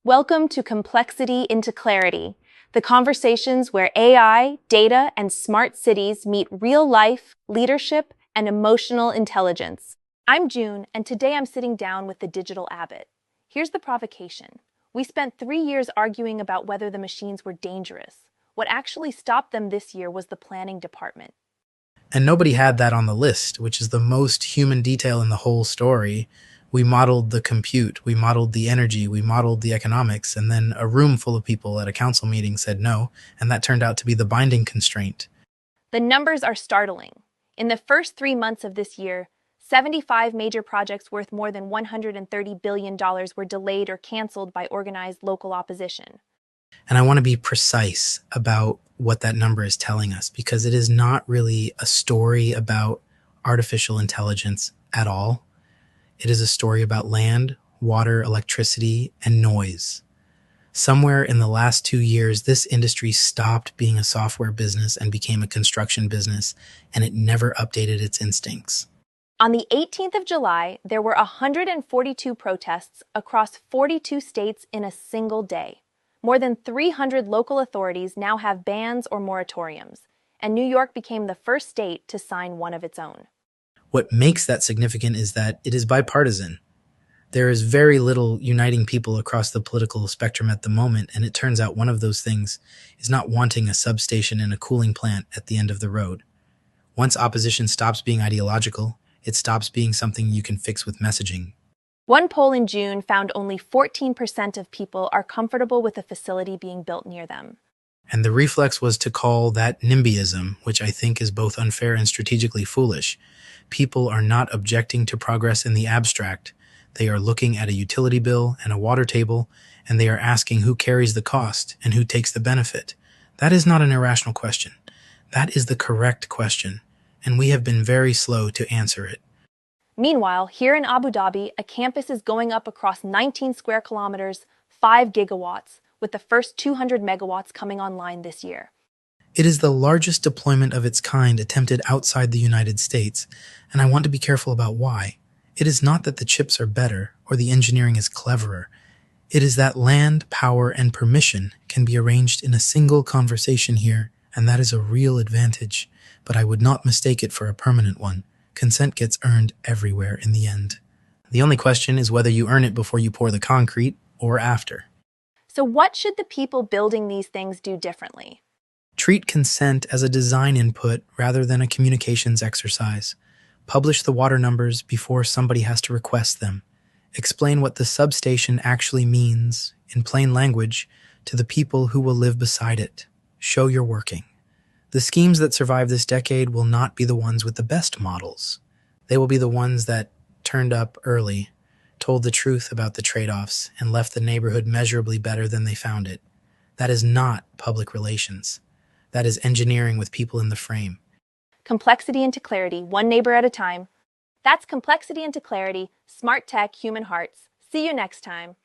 Welcome to Complexity into Clarity, the conversations where AI, data, and smart cities meet real life, leadership, and emotional intelligence. I'm June, and today I'm sitting down with the digital abbot. Here's the provocation. We spent 3 years arguing about whether the machines were dangerous. What actually stopped them this year was the planning department. And nobody had that on the list, which is the most human detail in the whole story. We modeled the compute, we modeled the energy, we modeled the economics, and then a room full of people at a council meeting said no, and that turned out to be the binding constraint. The numbers are startling. In the first 3 months of this year, 75 major projects worth more than $130 billion were delayed or canceled by organized local opposition. And I want to be precise about what that number is telling us because it is not really a story about artificial intelligence at all. It is a story about land, water, electricity, and noise. Somewhere in the last 2 years, this industry stopped being a software business and became a construction business, and it never updated its instincts. On the 18th of July, there were 142 protests across 42 states in a single day. More than 300 local authorities now have bans or moratoriums, and New York became the first state to sign one of its own. What makes that significant is that it is bipartisan. There is very little uniting people across the political spectrum at the moment, and it turns out one of those things is not wanting a substation and a cooling plant at the end of the road. Once opposition stops being ideological, it stops being something you can fix with messaging. One poll in June found only 14% of people are comfortable with a facility being built near them. And the reflex was to call that NIMBYism, which I think is both unfair and strategically foolish. People are not objecting to progress in the abstract. They are looking at a utility bill and a water table, and they are asking who carries the cost and who takes the benefit. That is not an irrational question. That is the correct question, and we have been very slow to answer it. Meanwhile, here in Abu Dhabi, a campus is going up across 19 square kilometers, 5 gigawatts, with the first 200 megawatts coming online this year. It is the largest deployment of its kind attempted outside the United States, and I want to be careful about why. It is not that the chips are better or the engineering is cleverer. It is that land, power, and permission can be arranged in a single conversation here, and that is a real advantage, but I would not mistake it for a permanent one. Consent gets earned everywhere in the end. The only question is whether you earn it before you pour the concrete or after. So what should the people building these things do differently? Treat consent as a design input rather than a communications exercise. Publish the water numbers before somebody has to request them. Explain what the substation actually means, in plain language, to the people who will live beside it. Show you're working. The schemes that survive this decade will not be the ones with the best models. They will be the ones that turned up early, told the truth about the trade-offs, and left the neighborhood measurably better than they found it. That is not public relations. That is engineering with people in the frame. Complexity into clarity, one neighbor at a time. That's Complexity into Clarity, Smart Tech, Human Hearts. See you next time.